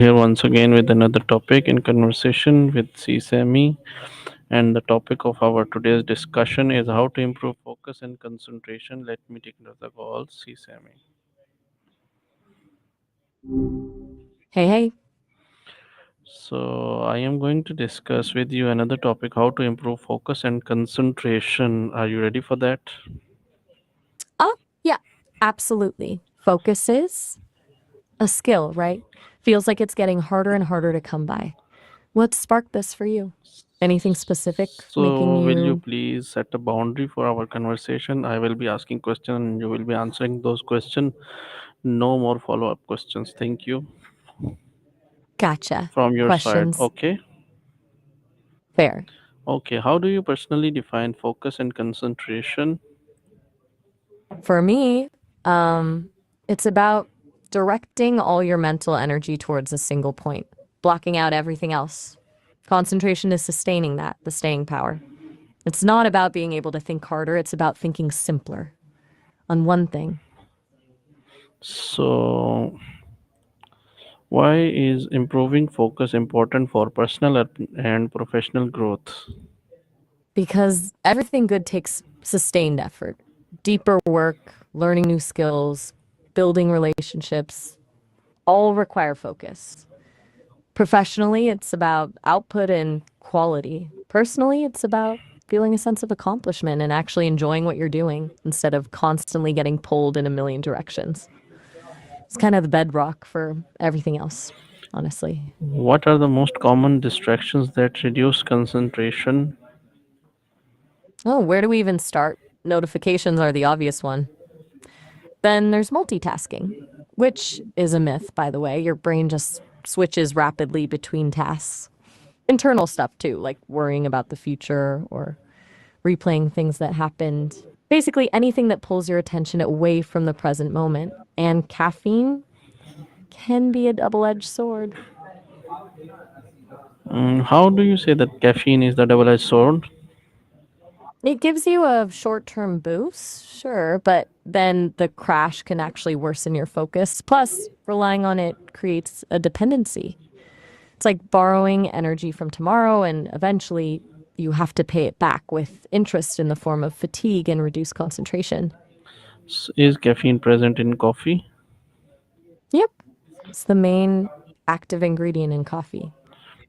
Here once again with another topic in conversation with SESAME, and the topic of our today's discussion is how to improve focus and concentration. Let me take another call, SESAME. Hey, hey. So I am going to discuss with you another topic, how to improve focus and concentration. Are you ready for that? Oh, yeah, absolutely. Focus is a skill, right? Feels like it's getting harder and harder to come by. What sparked this for you? Anything specific making So will you you please set a boundary for our conversation? I will be asking questions and you will be answering those questions. No more follow-up questions. Thank you. gotcha? From your side, Questions? okay? Fair. Okay, how do you personally define focus and concentration? For me, it's about directing all your mental energy towards a single point, blocking out everything else. Concentration is sustaining that, the staying power. It's not about being able to think harder, it's about thinking simpler on one thing. So, why is improving focus important for personal and professional growth? Because everything good takes sustained effort, deeper work, learning new skills, building relationships, all require focus. Professionally, it's about output and quality. Personally, it's about feeling a sense of accomplishment and actually enjoying what you're doing instead of constantly getting pulled in a million directions. It's kind of the bedrock for everything else, honestly. What are the most common distractions that reduce concentration? Oh, where do we even start? Notifications are the obvious one. Then there's multitasking, which is a myth, by the way. Your brain just switches rapidly between tasks. Internal stuff, too, like worrying about the future or replaying things that happened. Basically, anything that pulls your attention away from the present moment. And caffeine can be a double edged sword. How do you say that caffeine is the double-edged sword? It gives you a short term boost, sure, but then the crash can actually worsen your focus. Plus, relying on it creates a dependency. It's like borrowing energy from tomorrow, and eventually you have to pay it back with interest in the form of fatigue and reduced concentration. Is caffeine present in coffee? Yep, it's the main active ingredient in coffee.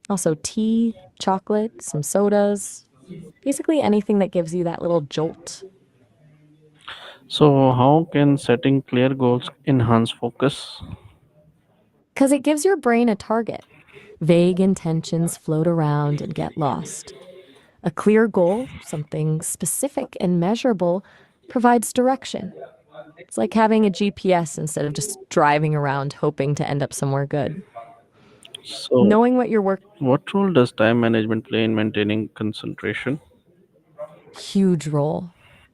Also, tea, chocolate, some sodas, basically anything that gives you that little jolt. So, how can setting clear goals enhance focus? Because it gives your brain a target. Vague intentions float around and get lost. A clear goal, something specific and measurable, provides direction. It's like having a GPS instead of just driving around hoping to end up somewhere good. So, Knowing what your work, what role does time management play in maintaining concentration? huge role.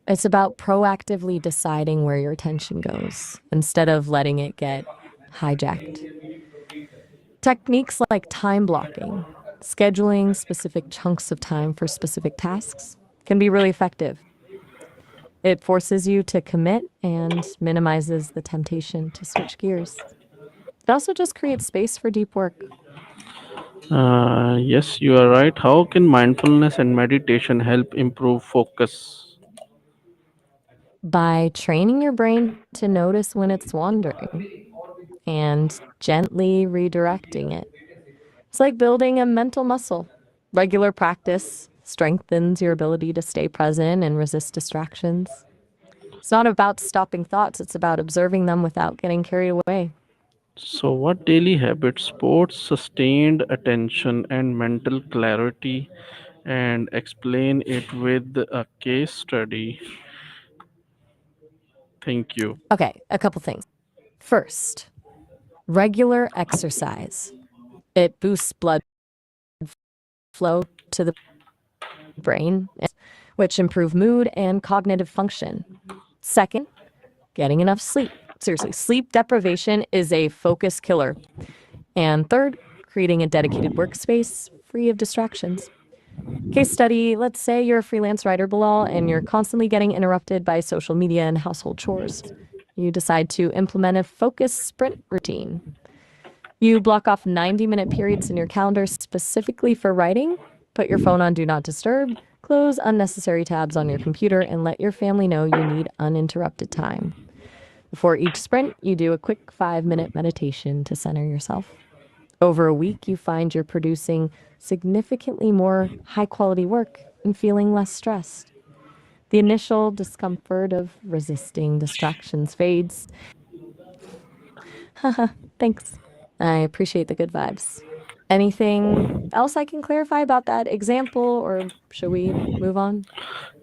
It's about proactively deciding where your attention goes instead of letting it get hijacked. Techniques like time blocking, scheduling specific chunks of time for specific tasks can be really effective. It forces you to commit and minimizes the temptation to switch gears. It also just creates space for deep work. Yes, you are right. How can mindfulness and meditation help improve focus? By training your brain to notice when it's wandering and gently redirecting it. It's like building a mental muscle. Regular practice strengthens your ability to stay present and resist distractions. It's not about stopping thoughts, it's about observing them without getting carried away. So, what daily habits support sustained attention and mental clarity? And explain it with a case study. Thank you. Okay, a couple things. First, regular exercise. It boosts blood flow to the brain, which improve mood and cognitive function. Second, getting enough sleep. Seriously, sleep deprivation is a focus killer. And third, creating a dedicated workspace free of distractions. Case study, let's say you're a freelance writer, Bilal, and you're constantly getting interrupted by social media and household chores. You decide to implement a focus sprint routine. You block off 90-minute periods in your calendar specifically for writing. Put your phone on Do Not Disturb, close unnecessary tabs on your computer, and let your family know you need uninterrupted time. Before each sprint, you do a quick 5-minute meditation to center yourself. Over a week, you find you're producing significantly more high quality work and feeling less stressed. The initial discomfort of resisting distractions fades. Haha, thanks. I appreciate the good vibes. Anything else I can clarify about that example, or should we move on?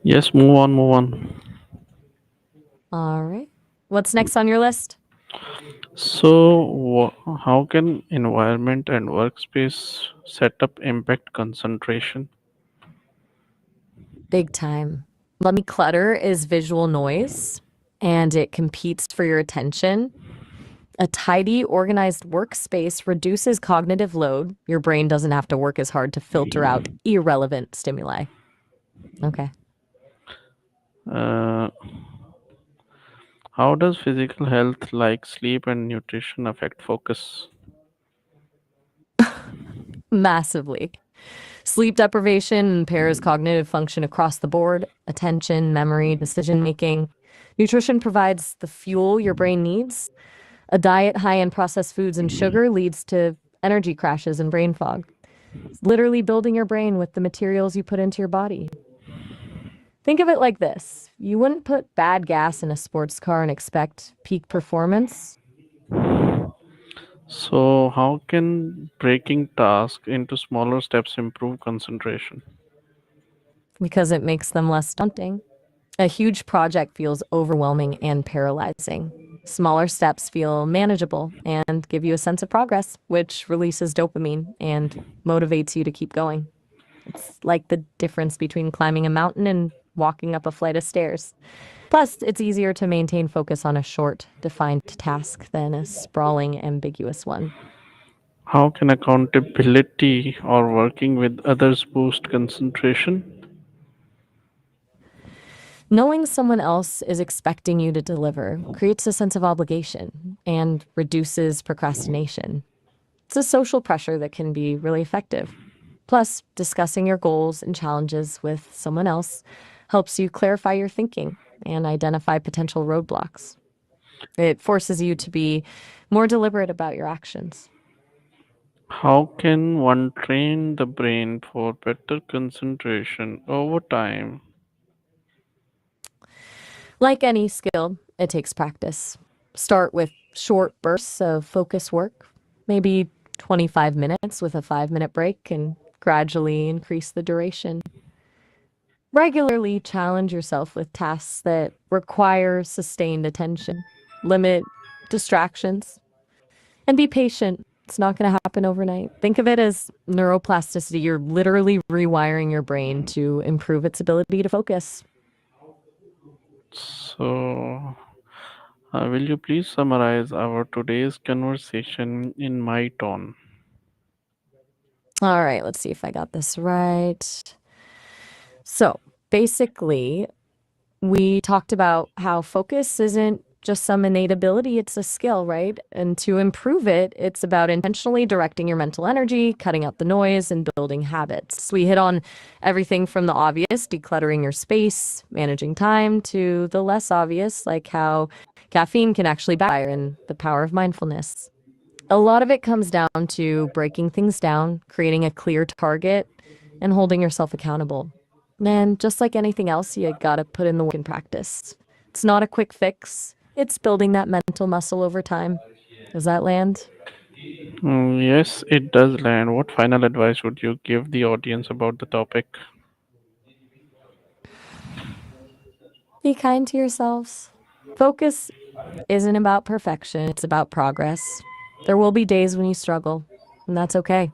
Yes, move on, move on. All right. What's next on your list? So, how can environment and workspace setup impact concentration? Big time. Let me clutter is visual noise and it competes for your attention. A tidy, organized workspace reduces cognitive load. Your brain doesn't have to work as hard to filter out irrelevant stimuli. Okay. Uh, how does physical health like sleep and nutrition affect focus? Massively. Sleep deprivation impairs cognitive function across the board, attention, memory, decision making. Nutrition provides the fuel your brain needs. A diet high in processed foods and sugar leads to energy crashes and brain fog. It's literally building your brain with the materials you put into your body. Think of it like this: you wouldn't put bad gas in a sports car and expect peak performance So, how can breaking tasks into smaller steps improve concentration? because it makes them less daunting. A huge project feels overwhelming and paralyzing. Smaller steps feel manageable and give you a sense of progress, which releases dopamine and motivates you to keep going. It's like the difference between climbing a mountain and walking up a flight of stairs. Plus, it's easier to maintain focus on a short, defined task than a sprawling, ambiguous one. How can accountability or working with others boost concentration? Knowing someone else is expecting you to deliver creates a sense of obligation and reduces procrastination. It's a social pressure that can be really effective. Plus, discussing your goals and challenges with someone else helps you clarify your thinking and identify potential roadblocks. It forces you to be more deliberate about your actions. How can one train the brain for better concentration over time? Like any skill, it takes practice. Start with short bursts of focus work, maybe 25 minutes with a 5-minute break, and gradually increase the duration. Regularly challenge yourself with tasks that require sustained attention. Limit distractions and be patient. It's not going to happen overnight. Think of it as neuroplasticity. You're literally rewiring your brain to improve its ability to focus. So, will you please summarize our today's conversation in my tone? All right, let's see if I got this right. So basically, we talked about how focus isn't just some innate ability, it's a skill, right? And to improve it, it's about intentionally directing your mental energy, cutting out the noise, and building habits. We hit on everything from the obvious, decluttering your space, managing time, to the less obvious, like how caffeine can actually backfire and the power of mindfulness. A lot of it comes down to breaking things down, creating a clear target, and holding yourself accountable. And just like anything else, you gotta put in the work and practice. It's not a quick fix, it's building that mental muscle over time. Does that land? Yes, it does land. What final advice would you give the audience about the topic? Be kind to yourselves. Focus isn't about perfection, it's about progress. There will be days when you struggle, and that's okay.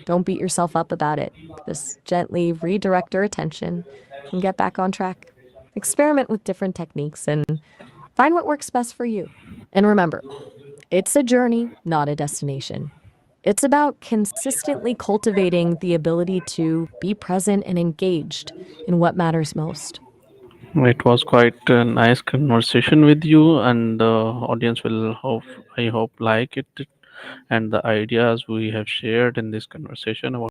Don't beat yourself up about it. Just gently redirect your attention and get back on track. Experiment with different techniques and find what works best for you. And remember, it's a journey, not a destination. It's about consistently cultivating the ability to be present and engaged in what matters most. It was quite a nice conversation with you, and the audience will hope, I hope, like it. and the ideas we have shared in this conversation about